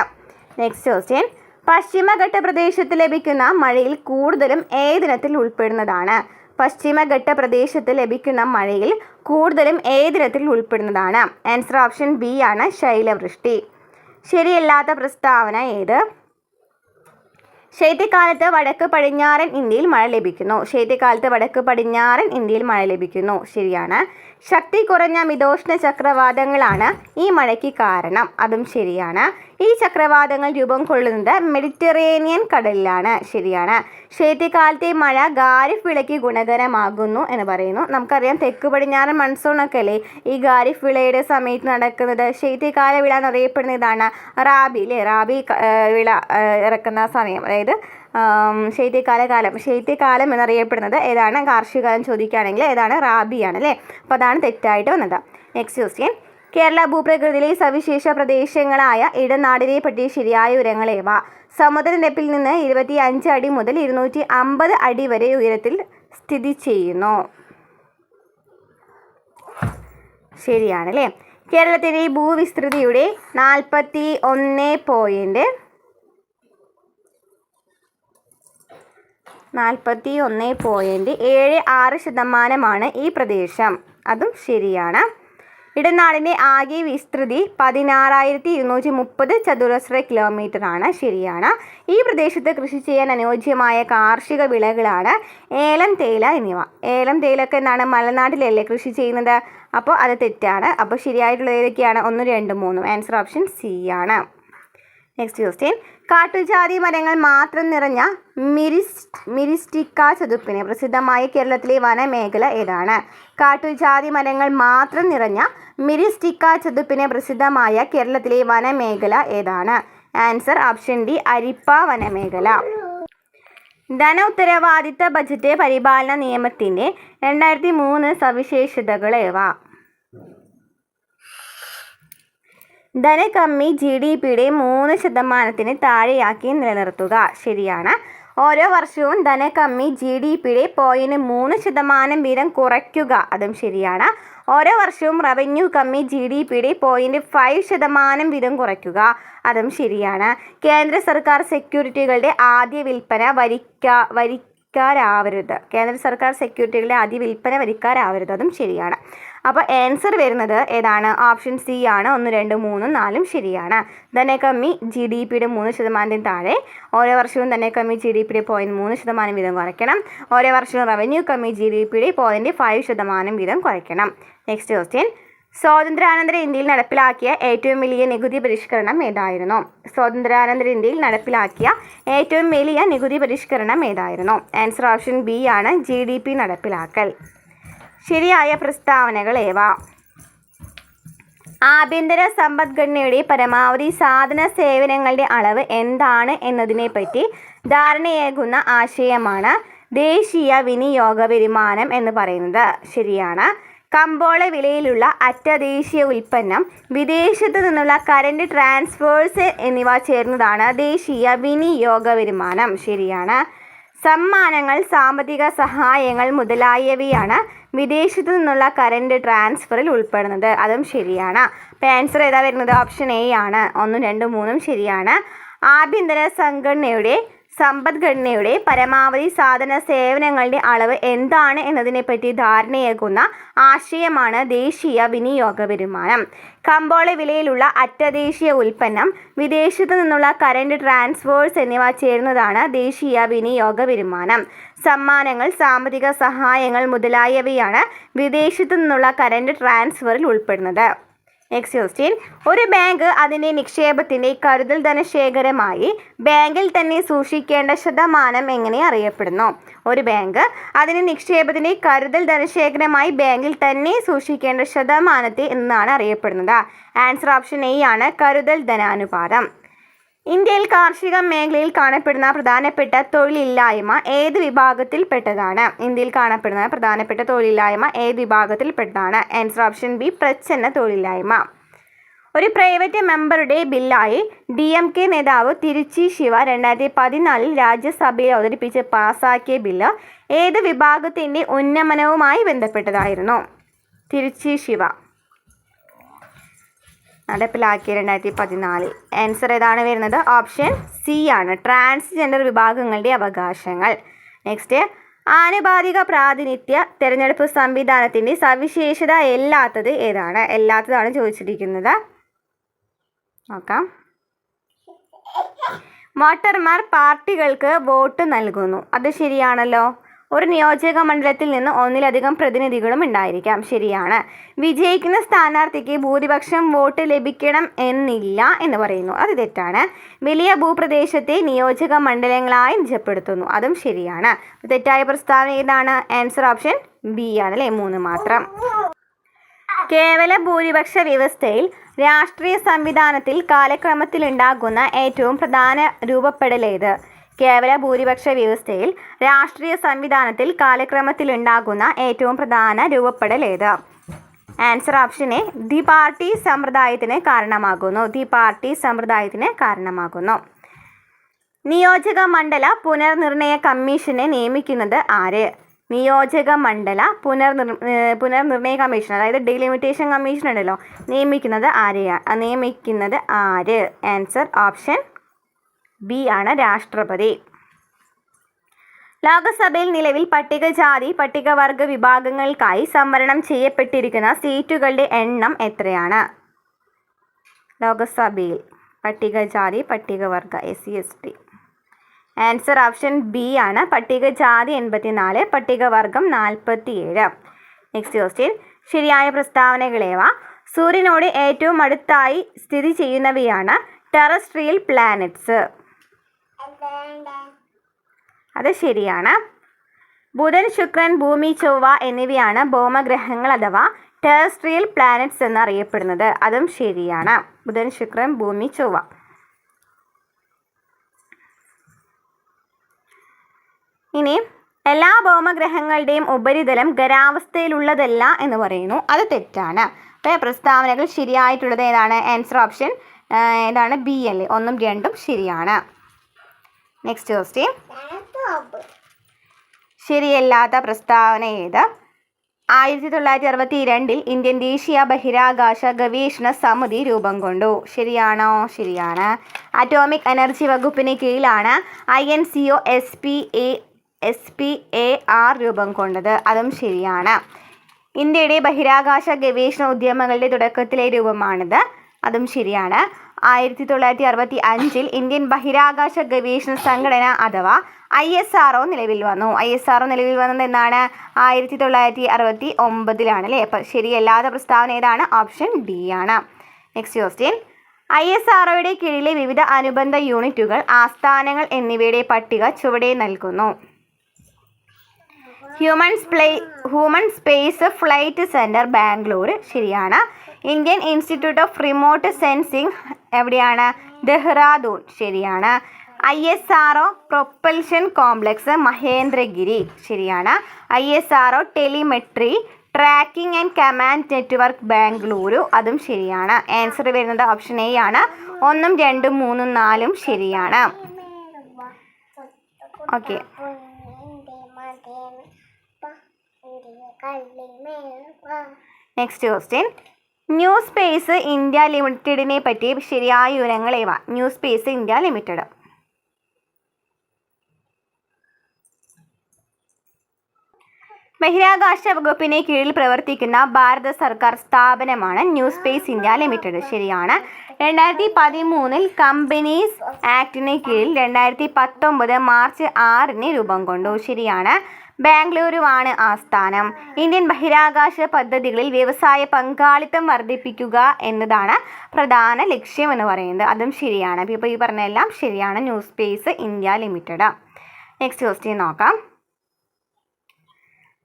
Next question. പശ്ചിമഘട്ട പ്രദേശത്ത് ലഭിക്കുന്ന മഴയിൽ കൂടുതലും ഏതിനത്തിൽ ഉൾപ്പെടുന്നതാണ്? പശ്ചിമഘട്ട പ്രദേശത്ത് ലഭിക്കുന്ന മഴയിൽ കൂടുതലും ഏതിനത്തിൽ ഉൾപ്പെടുന്നതാണ്? ആൻസർ ഓപ്ഷൻ ബി ആണ്, ശൈലവൃഷ്ടി. ശരിയല്ലാത്ത പ്രസ്താവന ഏത്? ശൈത്യകാലത്ത് വടക്ക് പടിഞ്ഞാറൻ ഇന്ത്യയിൽ മഴ ലഭിക്കുന്നു. ശൈത്യകാലത്ത് വടക്ക് പടിഞ്ഞാറൻ ഇന്ത്യയിൽ മഴ ലഭിക്കുന്നു. ശരിയാണ്. ശക്തി കുറഞ്ഞ മിതോഷ്ണ ചക്രവാതങ്ങളാണ് ഈ മഴയ്ക്ക് കാരണം. അതും ശരിയാണ്. ഈ ചക്രവാതങ്ങൾ രൂപം കൊള്ളുന്നത് മെഡിറ്ററേനിയൻ കടലിലാണ്. ശരിയാണ്. ശൈത്യകാലത്തെ മഴ ഖാരിഫ് വിളയ്ക്ക് ഗുണകരമാകുന്നു എന്ന് പറയുന്നു. നമുക്കറിയാം തെക്ക് പടിഞ്ഞാറൻ മൺസൂൺ ഒക്കെ അല്ലേ ഈ ഖാരിഫ് വിളയുടെ സമയത്ത് നടക്കുന്നത്. ശൈത്യകാല വിള എന്നറിയപ്പെടുന്ന ഇതാണ് റാബി അല്ലേ. റാബി വിള ഇറക്കുന്ന സമയം, അതായത് ശൈത്യകാലം എന്നറിയപ്പെടുന്നത് ഏതാണ്? കാർഷിക കാലം ചോദിക്കുകയാണെങ്കിൽ ഏതാണ്? റാബിയാണ് അല്ലേ. അപ്പോൾ അതാണ് തെറ്റായിട്ട് വന്നത്. Next question. കേരള ഭൂപ്രകൃതിയിലെ സവിശേഷ പ്രദേശങ്ങളായ ഇടനാടിനെ പറ്റി ശരിയായ വിവരങ്ങളേവ? സമുദ്രനിരപ്പിൽ നിന്ന് 25 അടി മുതൽ 250 അടി വരെ ഉയരത്തിൽ സ്ഥിതി ചെയ്യുന്നു. ശരിയാണ് അല്ലേ. കേരളത്തിലെ ഭൂവിസ്തൃതിയുടെ 41.76% ഈ പ്രദേശം. അതും ശരിയാണ്. ഇടനാടിൻ്റെ ആകെ വിസ്തൃതി 16,230 ചതുരശ്ര കിലോമീറ്റർ ആണ്. ശരിയാണ്. ഈ പ്രദേശത്ത് കൃഷി ചെയ്യാൻ അനുയോജ്യമായ കാർഷിക വിളകളാണ് ഏലം, തേയില എന്നിവ. ഏലം, തേയിലൊക്കെ എന്താണ്? മലനാട്ടിലല്ലേ കൃഷി ചെയ്യുന്നത്. അപ്പോൾ അത് തെറ്റാണ്. അപ്പോൾ ശരിയായിട്ടുള്ളത് ഏതൊക്കെയാണ്? 1, 2, 3. ആൻസർ ഓപ്ഷൻ സി ആണ്. Next question. കാട്ടുജാതി മരങ്ങൾ മാത്രം നിറഞ്ഞ മിരിസ്റ്റിക്ക ചതുപ്പിന് പ്രസിദ്ധമായ കേരളത്തിലെ വനമേഖല ഏതാണ്? കാട്ടുജാതി മരങ്ങൾ മാത്രം നിറഞ്ഞ മിരിസ്റ്റിക്ക ചതുപ്പിന് പ്രസിദ്ധമായ കേരളത്തിലെ വനമേഖല ഏതാണ്? ആൻസർ ഓപ്ഷൻ ഡി, അരിപ്പ വനമേഖല. ധന ഉത്തരവാദിത്ത ബജറ്റ് പരിപാലന നിയമത്തിൻ്റെ 2003 സവിശേഷതകൾ ഏവ? ധനകമ്മി GDPയുടെ 3% താഴെയാക്കി നിലനിർത്തുക. ശരിയാണ്. ഓരോ വർഷവും ധനകമ്മി GDPയുടെ 0.3% വീതം കുറയ്ക്കുക. അതും ശരിയാണ്. ഓരോ വർഷവും റവന്യൂ കമ്മി GDPയുടെ 0.5% വീതം കുറയ്ക്കുക. അതും ശരിയാണ്. കേന്ദ്ര സർക്കാർ സെക്യൂരിറ്റികളുടെ ആദ്യ വിൽപ്പന വരിക്കാരാവരുത്. കേന്ദ്ര സർക്കാർ സെക്യൂരിറ്റികളുടെ ആദ്യ വിൽപ്പന വരിക്കാരാവരുത്. അതും ശരിയാണ്. അപ്പോൾ ആൻസർ വരുന്നത് ഏതാണ്? ഓപ്ഷൻ സി ആണ്. 1, 2, 3, 4 ശരിയാണ്. ധനകമ്മി GDPയുടെ 3% താഴെ. ഓരോ വർഷവും ധനകമ്മി GDPയുടെ 0.3% വീതം കുറയ്ക്കണം. ഓരോ വർഷവും റവന്യൂ കമ്മി GDPയുടെ 0.5% വീതം കുറയ്ക്കണം. Next question. സ്വാതന്ത്ര്യാനന്തര ഇന്ത്യയിൽ നടപ്പിലാക്കിയ ഏറ്റവും വലിയ നികുതി പരിഷ്കരണം ഏതായിരുന്നു? സ്വാതന്ത്ര്യാനന്തര ഇന്ത്യയിൽ നടപ്പിലാക്കിയ ഏറ്റവും വലിയ നികുതി പരിഷ്കരണം ഏതായിരുന്നു? ആൻസർ ഓപ്ഷൻ ബി ആണ്, GDP നടപ്പിലാക്കൽ. ശരിയായ പ്രസ്താവനകൾ ഏവ? ആഭ്യന്തര സമ്പദ്ഘടനയുടെ പരമാവധി സാധന സേവനങ്ങളുടെ അളവ് എന്താണ് എന്നതിനെപ്പറ്റി ധാരണയേകുന്ന ആശയമാണ് ദേശീയ വിനിയോഗ വരുമാനം എന്ന് പറയുന്നത്. ശരിയാണ്. കമ്പോള വിലയിലുള്ള അറ്റദേശീയ ഉൽപ്പന്നം, വിദേശത്തു നിന്നുള്ള കറന്റ് ട്രാൻസ്ഫേഴ്സ് എന്നിവ ചേർന്നതാണ് ദേശീയ വിനിയോഗ വരുമാനം. ശരിയാണ്. സമ്മാനങ്ങൾ, സാമ്പത്തിക സഹായങ്ങൾ മുതലായവയാണ് വിദേശത്തു നിന്നുള്ള കറന്റ് ട്രാൻസ്ഫറിൽ ഉൾപ്പെടുന്നത്. അതും ശരിയാണ്. അപ്പോൾ ആൻസർ ഏതാ വരുന്നത്? ഓപ്ഷൻ എ ആണ്. 1, 2, 3 ശരിയാണ്. ആഭ്യന്തര സമ്പദ്ഘടനയുടെ പരമാവധി സാധന സേവനങ്ങളുടെ അളവ് എന്താണ് എന്നതിനെപ്പറ്റി ധാരണയേകുന്ന ആശയമാണ് ദേശീയ വിനിയോഗ വരുമാനം. കമ്പോള വിലയിലുള്ള അറ്റദേശീയ ഉൽപ്പന്നം, വിദേശത്തു നിന്നുള്ള കറന്റ് ട്രാൻസ്ഫേഴ്സ് എന്നിവ ചേരുന്നതാണ് ദേശീയ വിനിയോഗ വരുമാനം. സമ്മാനങ്ങൾ, സാമ്പത്തിക സഹായങ്ങൾ മുതലായവയാണ് വിദേശത്തു നിന്നുള്ള കറന്റ് ട്രാൻസ്ഫറിൽ ഉൾപ്പെടുന്നത്. Next question. ഒരു ബാങ്ക് അതിൻ്റെ നിക്ഷേപത്തിൻ്റെ കരുതൽ ധനശേഖരമായി ബാങ്കിൽ തന്നെ സൂക്ഷിക്കേണ്ട ശതമാനം എങ്ങനെ അറിയപ്പെടുന്നു? ഒരു ബാങ്ക് അതിൻ്റെ നിക്ഷേപത്തിൻ്റെ കരുതൽ ധനശേഖരമായി ബാങ്കിൽ തന്നെ സൂക്ഷിക്കേണ്ട ശതമാനത്തെ എന്നാണ് അറിയപ്പെടുന്നത്. ആൻസർ ഓപ്ഷൻ എ ആണ്, കരുതൽ ധനാനുപാതം. ഇന്ത്യയിൽ കാർഷിക മേഖലയിൽ കാണപ്പെടുന്ന പ്രധാനപ്പെട്ട തൊഴിലില്ലായ്മ ഏത് വിഭാഗത്തിൽപ്പെട്ടതാണ്? ഇന്ത്യയിൽ കാണപ്പെടുന്ന പ്രധാനപ്പെട്ട തൊഴിലില്ലായ്മ ഏത് വിഭാഗത്തിൽപ്പെട്ടതാണ്? ആൻസർ ഓപ്ഷൻ ബി, പ്രച്ഛന്ന തൊഴിലില്ലായ്മ. ഒരു പ്രൈവറ്റ് മെമ്പറുടെ ബില്ലായി DMK നേതാവ് തിരുച്ചി ശിവ 2014 രാജ്യസഭയിൽ അവതരിപ്പിച്ച് പാസാക്കിയ ബില്ല് ഏത് വിഭാഗത്തിൻ്റെ ഉന്നമനവുമായി ബന്ധപ്പെട്ടതായിരുന്നു? തിരുച്ചി ശിവ നടപ്പിലാക്കിയ 2014. ആൻസർ ഏതാണ് വരുന്നത്? ഓപ്ഷൻ സി ആണ്, ട്രാൻസ്ജെൻഡർ വിഭാഗങ്ങളുടെ അവകാശങ്ങൾ. നെക്സ്റ്റ്. ആനുപാതിക പ്രാതിനിധ്യ തിരഞ്ഞെടുപ്പ് സംവിധാനത്തിൻ്റെ സവിശേഷത അല്ലാത്തത് ഏതാണ്? അല്ലാത്തതാണ് ചോദിച്ചിരിക്കുന്നത്. നോക്കാം. വോട്ടർമാർ പാർട്ടികൾക്ക് വോട്ട് നൽകുന്നു. അത് ശരിയാണല്ലോ. ഒരു നിയോജക മണ്ഡലത്തിൽ നിന്ന് ഒന്നിലധികം പ്രതിനിധികളും ഉണ്ടായിരിക്കാം. ശരിയാണ്. വിജയിക്കുന്ന സ്ഥാനാർത്ഥിക്ക് ഭൂരിപക്ഷം വോട്ട് ലഭിക്കണം എന്നില്ല എന്ന് പറയുന്നു. അത് തെറ്റാണ്. വലിയ ഭൂപ്രദേശത്തെ നിയോജക മണ്ഡലങ്ങളായി നിജപ്പെടുത്തുന്നു. അതും ശരിയാണ്. തെറ്റായ പ്രസ്താവന ഏതാണ്? ആൻസർ ഓപ്ഷൻ ബി ആണ് അല്ലേ, 3 മാത്രം. കേവല ഭൂരിപക്ഷ വ്യവസ്ഥയിൽ രാഷ്ട്രീയ സംവിധാനത്തിൽ കാലക്രമത്തിലുണ്ടാകുന്ന ഏറ്റവും പ്രധാന രൂപപ്പെടലേത്? കേവല ഭൂരിപക്ഷ വ്യവസ്ഥയിൽ രാഷ്ട്രീയ സംവിധാനത്തിൽ കാലക്രമത്തിലുണ്ടാകുന്ന ഏറ്റവും പ്രധാന രൂപപ്പെടലേത്? ആൻസർ ഓപ്ഷൻ എ, ദ്വിപാർട്ടി സമ്പ്രദായത്തിന് കാരണമാകുന്നു. ദ്വിപാർട്ടി സമ്പ്രദായത്തിന് കാരണമാകുന്നു. നിയോജക മണ്ഡല പുനർനിർണയ കമ്മീഷനെ നിയമിക്കുന്നത് ആര്? നിയോജക മണ്ഡല പുനർനിർണയ കമ്മീഷൻ, അതായത് ഡീലിമിറ്റേഷൻ കമ്മീഷൻ ഉണ്ടല്ലോ, നിയമിക്കുന്നത് ആര്? ആൻസർ ഓപ്ഷൻ ബി ആണ്, രാഷ്ട്രപതി. ലോകസഭയിൽ നിലവിൽ പട്ടികജാതി പട്ടികവർഗ വിഭാഗങ്ങൾക്കായി സംവരണം ചെയ്യപ്പെട്ടിരിക്കുന്ന സീറ്റുകളുടെ എണ്ണം എത്രയാണ്? ലോകസഭയിൽ പട്ടികജാതി പട്ടികവർഗ SC/ST. ആൻസർ ഓപ്ഷൻ ബി ആണ്, പട്ടികജാതി 84, പട്ടികവർഗം 47. Next question. ശരിയായ പ്രസ്താവനകളേവ? സൂര്യനോട് ഏറ്റവും അടുത്തായി സ്ഥിതി ചെയ്യുന്നവയാണ് ടെറസ്ട്രിയൽ പ്ലാനറ്റ്സ്. അത് ശരിയാണ്. ബുധൻ, ശുക്രൻ, ഭൂമി, ചൊവ്വ എന്നിവയാണ് ഭൗമഗ്രഹങ്ങൾ അഥവാ ടെറസ്ട്രിയൽ പ്ലാനറ്റ്സ് എന്നറിയപ്പെടുന്നത്. അതും ശരിയാണ്. ബുധൻ, ശുക്രൻ, ഭൂമി, ചൊവ്വ. ഇനി എല്ലാ ഭൗമഗ്രഹങ്ങളുടെയും ഉപരിതലം ഖരാവസ്ഥയിലുള്ളതല്ല എന്ന് പറയുന്നു. അത് തെറ്റാണ്. അപ്പോൾ പ്രസ്താവനകൾ ശരിയായിട്ടുള്ളത് ഏതാണ്? ആൻസർ ഓപ്ഷൻ ഏതാണ്? ബി അല്ലേ, 1ഉം 2ഉം ശരിയാണ്. Next question. ശരിയല്ലാത്ത പ്രസ്താവന ഏത്? 1962 ഇന്ത്യൻ ദേശീയ ബഹിരാകാശ ഗവേഷണ സമിതി രൂപം കൊണ്ടു. ശരിയാണോ? ശരിയാണ്. അറ്റോമിക് എനർജി വകുപ്പിന് കീഴിലാണ് INCO SPAR രൂപം കൊണ്ടത്. അതും ശരിയാണ്. ഇന്ത്യയുടെ ബഹിരാകാശ ഗവേഷണ ഉദ്യമങ്ങളുടെ തുടക്കത്തിലെ രൂപമാണിത്. അതും ശരിയാണ്. 1965 ഇന്ത്യൻ ബഹിരാകാശ ഗവേഷണ സംഘടന അഥവാ ISRO നിലവിൽ വന്നു. ISRO നിലവിൽ വന്നത് എന്നാണ്? 1969 അല്ലേ. അപ്പം ശരിയല്ലാത്ത പ്രസ്താവന ഏതാണ്? ഓപ്ഷൻ ഡി ആണ്. Next question. ISROയുടെ കീഴിലെ വിവിധ അനുബന്ധ യൂണിറ്റുകൾ, ആസ്ഥാനങ്ങൾ എന്നിവയുടെ പട്ടിക ചുവടെ നൽകുന്നു. Human space flight centre Bangalore. ശരിയാണ്. Indian institute of remote sensing എവിടെയാണ്? ദെഹ്റാദൂൺ. ശരിയാണ്. ISRO propulsion complex Mahendragiri. ശരിയാണ്. ISRO telemetry tracking and command network Bengaluru, അതും ശരിയാണ്. ആൻസർ വരുന്നത് ഓപ്ഷൻ എ ആണ്. 1, 2, 3, 4 ശരിയാണ്. Okay, next question. New space India ലിമിറ്റഡിനെ പറ്റി ശരിയായ വിവരങ്ങൾ ഏവ? ന്യൂ സ്പേസ് ഇന്ത്യ ലിമിറ്റഡ് ബഹിരാകാശ വകുപ്പിന് കീഴിൽ പ്രവർത്തിക്കുന്ന ഭാരത സർക്കാർ സ്ഥാപനമാണ് ന്യൂ സ്പേസ് ഇന്ത്യ ലിമിറ്റഡ്. ശരിയാണ്. 2013 കമ്പനീസ് ആക്ടിന് കീഴിൽ 2019 മാർച്ച് 6 രൂപം കൊണ്ടു. ശരിയാണ്. ബാംഗ്ലൂരുവാണ് ആസ്ഥാനം. ഇന്ത്യൻ ബഹിരാകാശ പദ്ധതികളിൽ വ്യവസായ പങ്കാളിത്തം വർദ്ധിപ്പിക്കുക എന്നതാണ് പ്രധാന ലക്ഷ്യം എന്ന് പറയുന്നത്. അതും ശരിയാണ്. ഇപ്പോൾ ഈ പറഞ്ഞതെല്ലാം ശരിയാണ്. New space India limited. Next question നോക്കാം.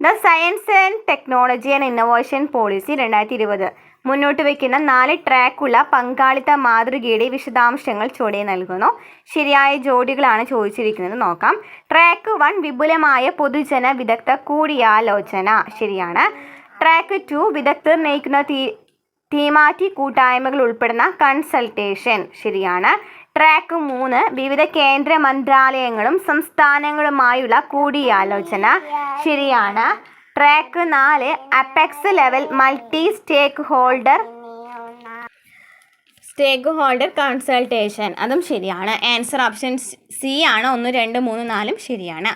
The science and technology and innovation policy 2020 മുന്നോട്ട് വയ്ക്കുന്ന 4 ട്രാക്കുള്ള പങ്കാളിത്ത മാതൃകയുടെ വിശദാംശങ്ങൾ ചുവടെ നൽകുന്നു. ശരിയായ ജോഡികളാണ് ചോദിച്ചിരിക്കുന്നത്. നോക്കാം. ട്രാക്ക് 1 വിപുലമായ പൊതുജന വിദഗ്ധ കൂടിയാലോചന. ശരിയാണ്. ട്രാക്ക് 2 വിദഗ്ധർ നയിക്കുന്ന തീമാറ്റിക് കൂട്ടായ്മകൾ ഉൾപ്പെടുന്ന കൺസൾട്ടേഷൻ. ശരിയാണ്. ട്രാക്ക് 3 വിവിധ കേന്ദ്ര മന്ത്രാലയങ്ങളും സംസ്ഥാനങ്ങളുമായുള്ള കൂടിയാലോചന. ശരിയാണ്. ട്രാക്ക് 4 അപെക്സ് ലെവൽ മൾട്ടി സ്റ്റേക്ക് ഹോൾഡർ കൺസൾട്ടേഷൻ. അതും ശരിയാണ്. ആൻസർ ഓപ്ഷൻ സി ആണ്. 1, 2, 3, 4 ശരിയാണ്.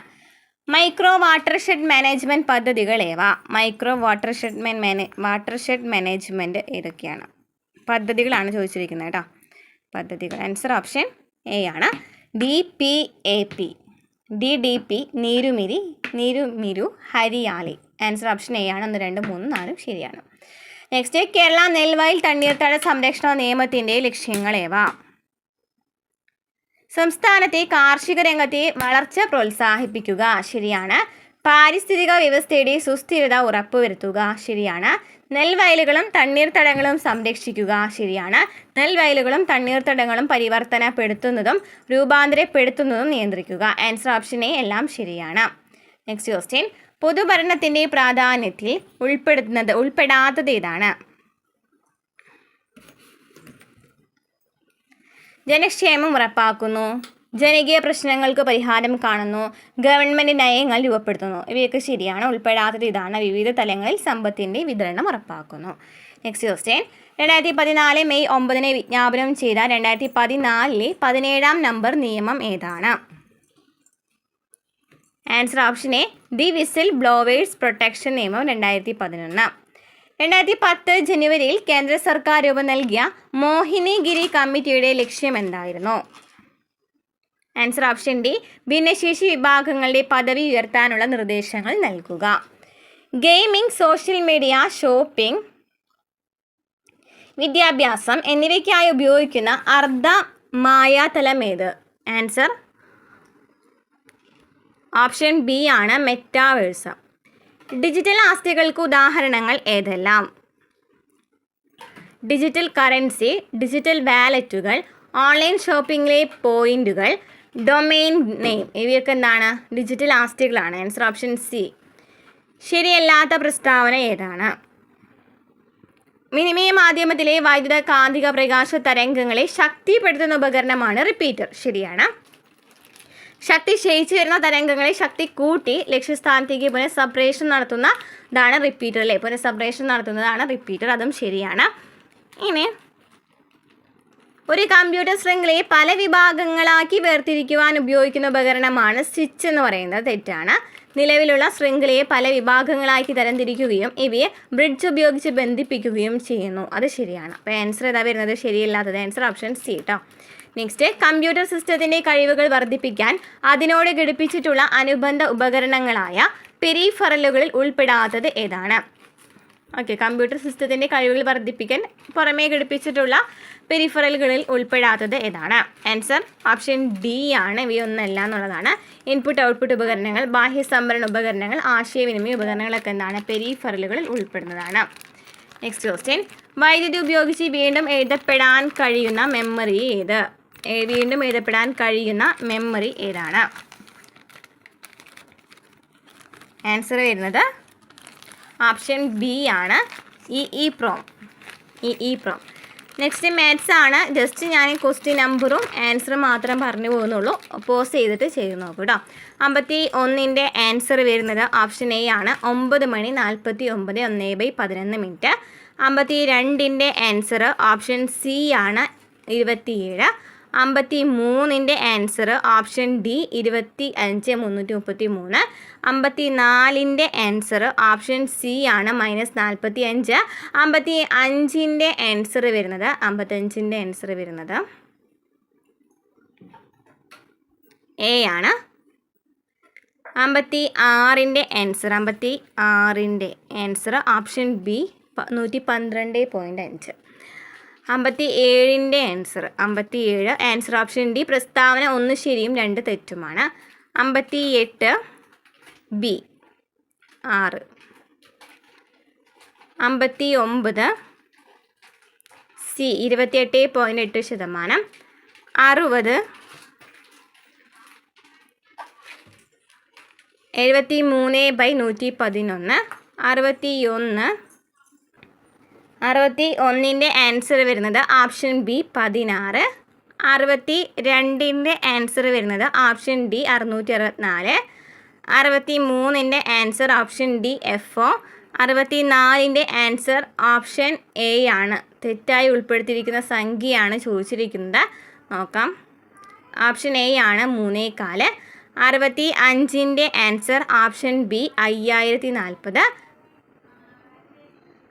മൈക്രോ വാട്ടർഷെഡ് മാനേജ്മെൻറ്റ് പദ്ധതികൾ ഏവ? മൈക്രോ വാട്ടർഷെഡ് മാനേജ്മെൻറ്റ് ഏതൊക്കെയാണ്? പദ്ധതികളാണ് ചോദിച്ചിരിക്കുന്നത് കേട്ടോ. പദ്ധതികൾ. ആൻസർ ഓപ്ഷൻ എ ആണ്. DPAP, DDP, Neeru Meeru, Hariyali. Answer option A ആണ്. 1, 2, 3, 4 ശരിയാണ്. നെക്സ്റ്റ്. കേരള നെൽവയൽ തണ്ണീർത്തട സംരക്ഷണ നിയമത്തിൻ്റെ ലക്ഷ്യങ്ങൾ ഏവ? സംസ്ഥാനത്തെ കാർഷിക രംഗത്തെ വളർച്ച പ്രോത്സാഹിപ്പിക്കുക. ശരിയാണ്. പാരിസ്ഥിതിക വ്യവസ്ഥയുടെ സുസ്ഥിരത ഉറപ്പുവരുത്തുക. ശരിയാണ്. നെൽവയലുകളും തണ്ണീർത്തടങ്ങളും സംരക്ഷിക്കുക. ശരിയാണ്. നെൽവയലുകളും തണ്ണീർത്തടങ്ങളും പരിവർത്തനപ്പെടുത്തുന്നതും രൂപാന്തരപ്പെടുത്തുന്നതും നിയന്ത്രിക്കുക. ആൻസർ ഓപ്ഷൻ എ എല്ലാം ശരിയാണ്. Next question. പൊതുഭരണത്തിൻ്റെ പ്രാധാന്യത്തിൽ ഉൾപ്പെടാത്തത് ഏതാണ്? ജനക്ഷേമം ഉറപ്പാക്കുന്നു, ജനകീയ പ്രശ്നങ്ങൾക്ക് പരിഹാരം കാണുന്നു, ഗവൺമെൻറ് നയങ്ങൾ രൂപപ്പെടുത്തുന്നു. ഇവയൊക്കെ ശരിയാണ്. ഉൾപ്പെടാത്തത് ഇതാണ്. വിവിധ തലങ്ങളിൽ സമ്പത്തിൻ്റെ വിതരണം ഉറപ്പാക്കുന്നു. Next question. 2014 മെയ് 9 വിജ്ഞാപനം ചെയ്ത 2014 17ാം നമ്പർ നിയമം ഏതാണ്? Answer option A the whistle blowers protection നിയമം 2011. 2010 ജനുവരിയിൽ കേന്ദ്ര സർക്കാർ രൂപം നൽകിയ മോഹിനിഗിരി കമ്മിറ്റിയുടെ ലക്ഷ്യം എന്തായിരുന്നു? ആൻസർ ഓപ്ഷൻ ഡി ഭിന്നശേഷി വിഭാഗങ്ങളുടെ പദവി ഉയർത്താനുള്ള നിർദ്ദേശങ്ങൾ നൽകുക. ഗെയിമിംഗ്, സോഷ്യൽ മീഡിയ, ഷോപ്പിംഗ്, വിദ്യാഭ്യാസം എന്നിവയ്ക്കായി ഉപയോഗിക്കുന്ന അർദ്ധ മായാതലം ഏത്? ആൻസർ ഓപ്ഷൻ ബി ആണ്. മെറ്റാവേഴ്സ്. ഡിജിറ്റൽ ആസ്തികൾക്ക് ഉദാഹരണങ്ങൾ ഏതെല്ലാം? ഡിജിറ്റൽ കറൻസി, ഡിജിറ്റൽ വാലറ്റുകൾ, ഓൺലൈൻ ഷോപ്പിംഗിലെ പോയിന്റുകൾ, ഡൊമെയിൻ നെയിം. ഇവയൊക്കെ എന്താണ്? ഡിജിറ്റൽ ആസ്തികളാണ്. Answer option C. ശരിയല്ലാത്ത പ്രസ്താവന ഏതാണ്? വിനിമയ മാധ്യമത്തിലെ വൈദ്യുത കാന്തിക പ്രകാശ തരംഗങ്ങളെ ശക്തിപ്പെടുത്തുന്ന ഉപകരണമാണ് റിപ്പീറ്റർ. ശരിയാണ്. ശക്തി ക്ഷയിച്ചു വരുന്ന തരംഗങ്ങളെ ശക്തി കൂട്ടി ലക്ഷ്യസ്ഥാനത്തേക്ക് പുനഃസപ്രേഷൻ നടത്തുന്നതാണ് റിപ്പീറ്റർ അല്ലേ? പുനഃസപ്രേഷൻ നടത്തുന്നതാണ് റിപ്പീറ്റർ. അതും ശരിയാണ്. ഇനി ഒരു കമ്പ്യൂട്ടർ ശൃംഖലയെ പല വിഭാഗങ്ങളാക്കി വേർതിരിക്കുവാൻ ഉപയോഗിക്കുന്ന ഉപകരണമാണ് സ്വിച്ച് എന്ന് പറയുന്നത്. തെറ്റാണ്. നിലവിലുള്ള ശൃംഖലയെ പല വിഭാഗങ്ങളാക്കി തരംതിരിക്കുകയും ഇവയെ ബ്രിഡ്ജ് ഉപയോഗിച്ച് ബന്ധിപ്പിക്കുകയും ചെയ്യുന്നു. അത് ശരിയാണ്. അപ്പോൾ ആൻസർ ഏതാ വരുന്നത്? ശരിയല്ലാത്തത്. ആൻസർ ഓപ്ഷൻ സി കേട്ടോ. നെക്സ്റ്റ്. കമ്പ്യൂട്ടർ സിസ്റ്റത്തിൻ്റെ കഴിവുകൾ വർദ്ധിപ്പിക്കാൻ അതിനോട് ഘടിപ്പിച്ചിട്ടുള്ള അനുബന്ധ ഉപകരണങ്ങളായ പെരിഫറലുകളിൽ ഉൾപ്പെടാത്തത് ഏതാണ്? ഓക്കെ. കമ്പ്യൂട്ടർ സിസ്റ്റത്തിൻ്റെ കഴിവുകൾ വർദ്ധിപ്പിക്കാൻ പുറമേ ഘടിപ്പിച്ചിട്ടുള്ള പെരിഫറലുകളിൽ ഉൾപ്പെടാത്തത് ഏതാണ്? ആൻസർ ഓപ്ഷൻ ഡി ആണ്. ഇവയൊന്നല്ല എന്നുള്ളതാണ്. ഇൻപുട്ട് ഔട്ട്പുട്ട് ഉപകരണങ്ങൾ, ബാഹ്യ സംഭരണ ഉപകരണങ്ങൾ, ആശയവിനിമയ ഉപകരണങ്ങളൊക്കെ എന്താണ്? പെരിഫറലുകളിൽ ഉൾപ്പെടുന്നതാണ്. Next question. വൈദ്യുതി ഉപയോഗിച്ച് വീണ്ടും എഴുതപ്പെടാൻ കഴിയുന്ന മെമ്മറി ഏത്? വീണ്ടും എഴുതപ്പെടാൻ കഴിയുന്ന മെമ്മറി ഏതാണ്? ആൻസർ വരുന്നത് ഓപ്ഷൻ ബി ആണ് ഇ പ്രോം. നെക്സ്റ്റ് മാത്സ് ആണ്. ജസ്റ്റ് ഞാൻ ക്വസ്റ്റ്യൻ നമ്പറും ആൻസറും മാത്രം പറഞ്ഞു പോകുന്നുള്ളൂ. പോസ് ചെയ്തിട്ട് ചെയ്ത് നോക്കൂ കേട്ടോ. 51ൻ്റെ ആൻസർ വരുന്നത് ഓപ്ഷൻ എ ആണ്. 9:49 1/11. 52ൻ്റെ ആൻസർ ഓപ്ഷൻ സി ആണ്. 27. 53ൻ്റെ ആൻസർ ഓപ്ഷൻ ഡി 25 333. 54ൻ്റെ ആൻസർ ഓപ്ഷൻ സി ആണ് -45. 55ൻ്റെ ആൻസർ വരുന്നത് 55ൻ്റെ ആൻസർ വരുന്നത് എ ആണ്. 56ൻ്റെ ആൻസർ ഓപ്ഷൻ ബി 112.5. 57ൻ്റെ ആൻസർ ഓപ്ഷൻ ഡി. പ്രസ്താവന 1 ശരിയും 2 തെറ്റുമാണ്. 58 ബി 6. 59 സി 28.8%. 60 73/111. 61ൻ്റെ ആൻസർ വരുന്നത് ഓപ്ഷൻ ബി 16. 62ൻ്റെ ആൻസർ വരുന്നത് ഓപ്ഷൻ ഡി 664. 63ൻ്റെ ആൻസർ ഓപ്ഷൻ ഡി FO. 64ൻ്റെ ആൻസർ ഓപ്ഷൻ എ ആണ്. തെറ്റായി ഉൾപ്പെടുത്തിയിരിക്കുന്ന സംഖ്യയാണ് ചോദിച്ചിരിക്കുന്നത്. നോക്കാം. ഓപ്ഷൻ എ ആണ് 3/4. 65ൻ്റെ ആൻസർ ഓപ്ഷൻ ബി 5040.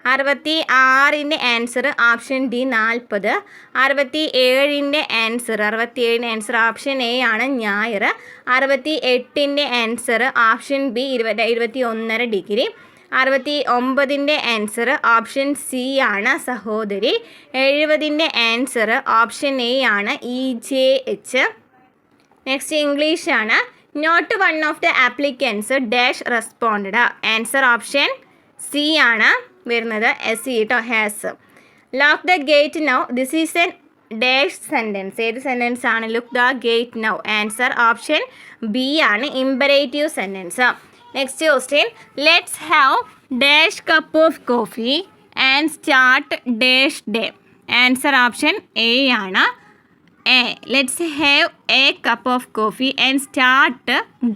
66ൻ്റെ ആൻസർ ഓപ്ഷൻ ഡി 40. 67ൻ്റെ ആൻസർ ഓപ്ഷൻ എ ആണ് ഞായർ. 68ൻ്റെ ആൻസർ ഓപ്ഷൻ ബി 21.5 ഡിഗ്രി. 69ൻ്റെ ആൻസർ ഓപ്ഷൻ സി ആണ് സഹോദരി. 70ൻ്റെ ആൻസർ ഓപ്ഷൻ എ ആണ് EJH. നെക്സ്റ്റ് ഇംഗ്ലീഷ് ആണ്. Not one of the applicants dash responded. Answer option C ആണ് വരുന്നത് SE കേട്ടോ, has. Lock the gate now. This is an dash sentence. ഏത് സെൻറ്റൻസ് ആണ്? Look the gate now. Answer option B ആണ് imperative sentence. Next question. Let's have dash cup of coffee and start dash day. Answer option A ആണ്. Let's have a cup of coffee and start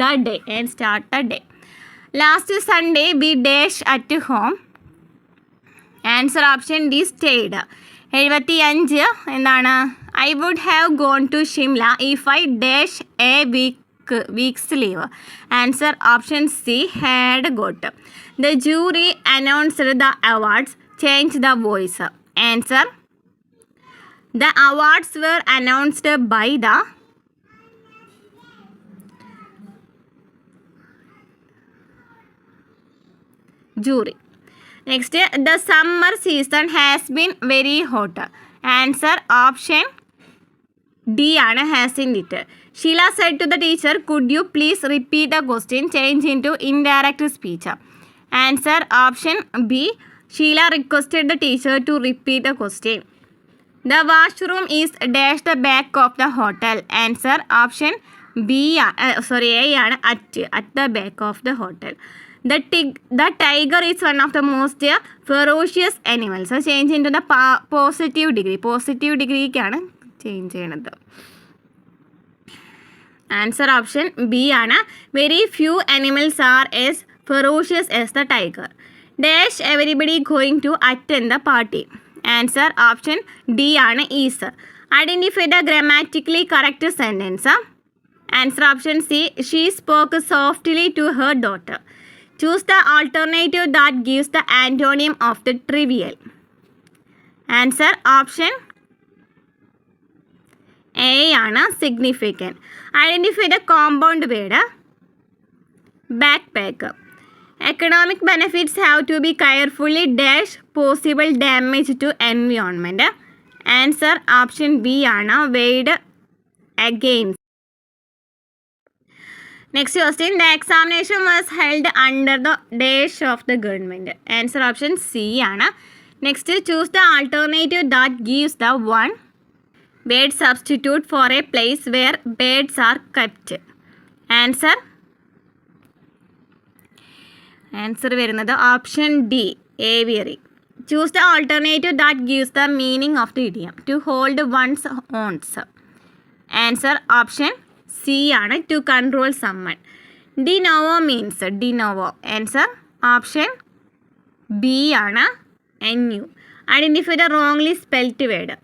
the day. Last Sunday we dash at home. Answer option D stayed. 75 എന്താണ്? I would have gone to Shimla if I dash a week's leave. Answer option C had got. The jury announced the awards. Change the voice. Answer. The awards were announced by the jury. Next, the summer season has been very hot. Answer option D ആണ്, hasn't it. Sheila said to the teacher, could you please repeat the question? Change into indirect speech. Answer option B. Sheila requested the teacher to repeat the question. The washroom is dash the back of the hotel. Answer option B. A ആണ്, at the back of the hotel. The tiger is one of the most ferocious animals. Change into the positive degree. Positive degree-ക്കാണ് change ചെയ്യണത്. Answer option B ആണ്. Very few animals are as ferocious as the tiger. Dash everybody going to attend the party. Answer option D ആണ്, is. Identify the grammatically correct sentence. Answer option C. She spoke softly to her daughter. Choose the alternative that gives the antonym of the trivial. Answer option A ആണ്, significant. Identify the compound word backpack. Economic benefits have to be carefully dash possible damage to environment. Answer option B ആണ്, weighed against. Next question. The examination was held under the dash of the government. Answer option C ആണ്. Next, choose the alternative that gives the one word substitute for a place where birds are kept. Answer answer വരുന്നത് option D aviary. Choose the alternative that gives the meaning of the idiom to hold one's own. Answer option C ആണ്, to control summon. De novo means de novo. Answer option B ആണ്, NU. Identify the wrongly spelt word.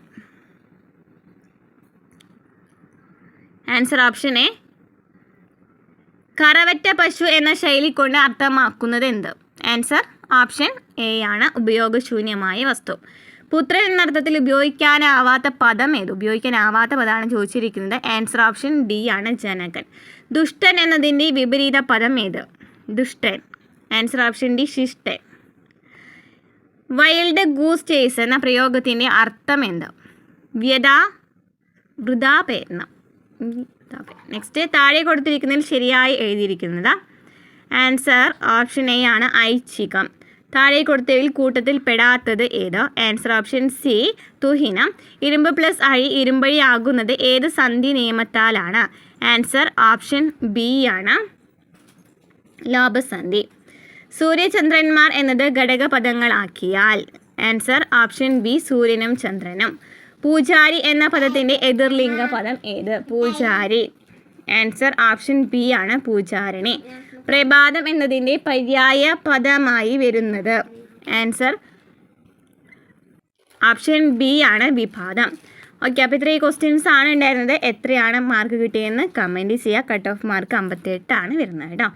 Answer option A. കറവറ്റ പശു എന്ന ശൈലി കൊണ്ട് അർത്ഥമാക്കുന്നത് എന്ത്? Answer option A ആണ്, ഉപയോഗശൂന്യമായ വസ്തു. പുത്രൻ എന്നർത്ഥത്തിൽ ഉപയോഗിക്കാനാവാത്ത പദം ഏത്? ഉപയോഗിക്കാനാവാത്ത പദമാണ് ചോദിച്ചിരിക്കുന്നത്. ആൻസർ ഓപ്ഷൻ ഡി ആണ്, ജനകൻ. ദുഷ്ടൻ എന്നതിൻ്റെ വിപരീത പദം ഏത്? ദുഷ്ടൻ. ആൻസർ ഓപ്ഷൻ ഡി, ശിഷ്ടൻ. വൈൽഡ് ഗൂസ് ചേസ് എന്ന പ്രയോഗത്തിൻ്റെ അർത്ഥം എന്ത്? വൃഥാപേരണം. നെക്സ്റ്റ്, താഴെ കൊടുത്തിരിക്കുന്നതിൽ ശരിയായി എഴുതിയിരിക്കുന്നത്. ആൻസർ ഓപ്ഷൻ എ ആണ്, ഐച്ഛികം. താഴെ കൊടുത്തതിൽ കൂട്ടത്തിൽ പെടാത്തത് ഏത്? ആൻസർ ഓപ്ഷൻ സി, തുഹിനം. ഇരുമ്പ് പ്ലസ് അഴി ഇരുമ്പഴി ആകുന്നത് ഏത് സന്ധി നിയമത്താലാണ്? ആൻസർ ഓപ്ഷൻ ബി ആണ്, ലോഭസന്ധി. സൂര്യചന്ദ്രന്മാർ എന്നത് ഘടകപദങ്ങളാക്കിയാൽ? ആൻസർ ഓപ്ഷൻ ബി, സൂര്യനും ചന്ദ്രനും. പൂജാരി എന്ന പദത്തിൻ്റെ എതിർലിംഗ പദം ഏത്? പൂജാരി. ആൻസർ ഓപ്ഷൻ ബി ആണ്, പൂജാരിണി. പ്രഭാതം എന്നതിൻ്റെ പര്യായ പദമായി വരുന്നത്? ആൻസർ ഓപ്ഷൻ ബി ആണ്, വിഭാതം. ഓക്കെ, അപ്പോൾ ഇത്രയും ക്വസ്റ്റ്യൻസ് ആണ് ഉണ്ടായിരുന്നത്. എത്രയാണ് മാർക്ക് കിട്ടിയെന്ന് കമൻറ്റ് ചെയ്യുക. കട്ട് ഓഫ് മാർക്ക് 58 ആണ് വരുന്നത് കേട്ടോ.